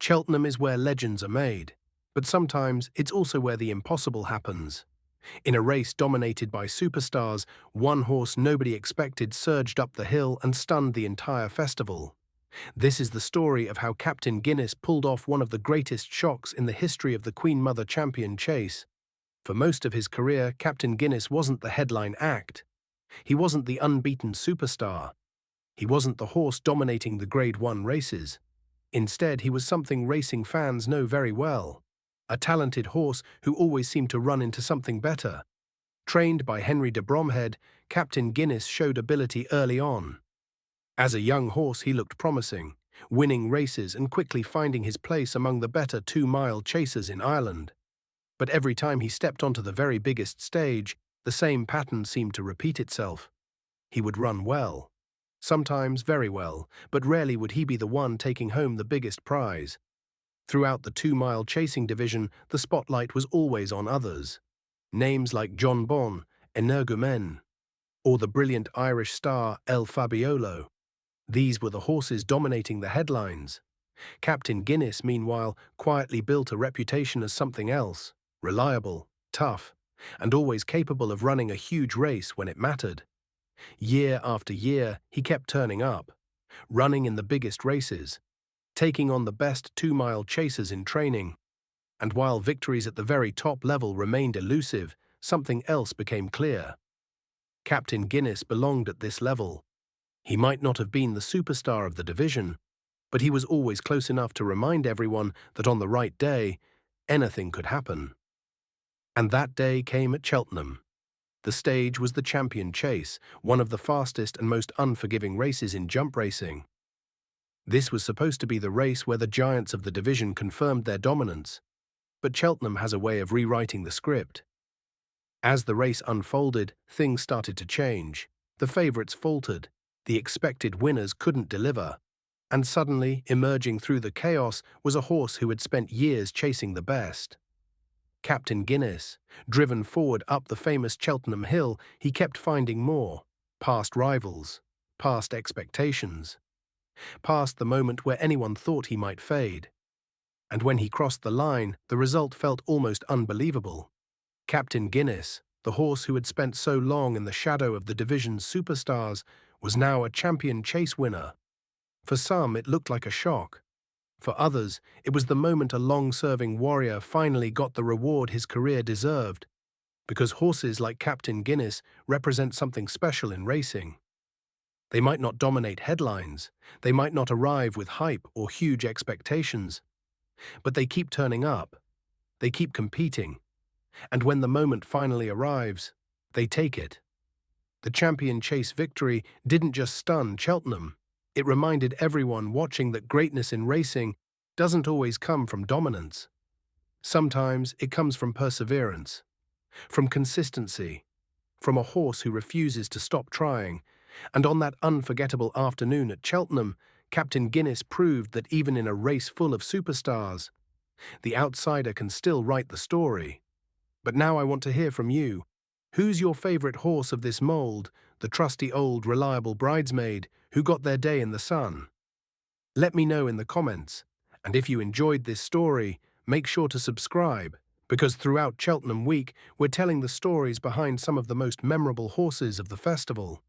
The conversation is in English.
Cheltenham is where legends are made, but sometimes it's also where the impossible happens. In a race dominated by superstars, one horse nobody expected surged up the hill and stunned the entire festival. This is the story of how Captain Guinness pulled off one of the greatest shocks in the history of the Queen Mother Champion chase. For most of his career, Captain Guinness wasn't the headline act. He wasn't the unbeaten superstar. He wasn't the horse dominating the Grade 1 races. Instead, he was something racing fans know very well. A talented horse who always seemed to run into something better. Trained by Henry de Bromhead, Captain Guinness showed ability early on. As a young horse, he looked promising, winning races and quickly finding his place among the better 2-mile chasers in Ireland. But every time he stepped onto the very biggest stage, the same pattern seemed to repeat itself. He would run well. Sometimes very well, but rarely would he be the one taking home the biggest prize. Throughout the 2-mile chasing division, the spotlight was always on others. Names like John Bon, Energumen, or the brilliant Irish star El Fabiolo. These were the horses dominating the headlines. Captain Guinness, meanwhile, quietly built a reputation as something else, reliable, tough, and always capable of running a huge race when it mattered. Year after year, he kept turning up, running in the biggest races, taking on the best 2-mile chasers in training. And while victories at the very top level remained elusive, something else became clear. Captain Guinness belonged at this level. He might not have been the superstar of the division, but he was always close enough to remind everyone that on the right day, anything could happen. And that day came at Cheltenham. The stage was the Champion Chase, one of the fastest and most unforgiving races in jump racing. This was supposed to be the race where the giants of the division confirmed their dominance, but Cheltenham has a way of rewriting the script. As the race unfolded, things started to change. The favourites faltered, the expected winners couldn't deliver, and suddenly, emerging through the chaos, was a horse who had spent years chasing the best. Captain Guinness, driven forward up the famous Cheltenham Hill, he kept finding more, past rivals, past expectations, past the moment where anyone thought he might fade. And when he crossed the line, the result felt almost unbelievable. Captain Guinness, the horse who had spent so long in the shadow of the division's superstars, was now a champion chase winner. For some, it looked like a shock. For others, it was the moment a long-serving warrior finally got the reward his career deserved, because horses like Captain Guinness represent something special in racing. They might not dominate headlines, they might not arrive with hype or huge expectations, but they keep turning up, they keep competing, and when the moment finally arrives, they take it. The Champion Chase victory didn't just stun Cheltenham, it reminded everyone watching that greatness in racing doesn't always come from dominance. Sometimes it comes from perseverance, from consistency, from a horse who refuses to stop trying. And on that unforgettable afternoon at Cheltenham, Captain Guinness proved that even in a race full of superstars, the outsider can still write the story. But now I want to hear from you. Who's your favourite horse of this mould, the trusty old reliable bridesmaid who got their day in the sun? Let me know in the comments, and if you enjoyed this story, make sure to subscribe, because throughout Cheltenham Week we're telling the stories behind some of the most memorable horses of the festival.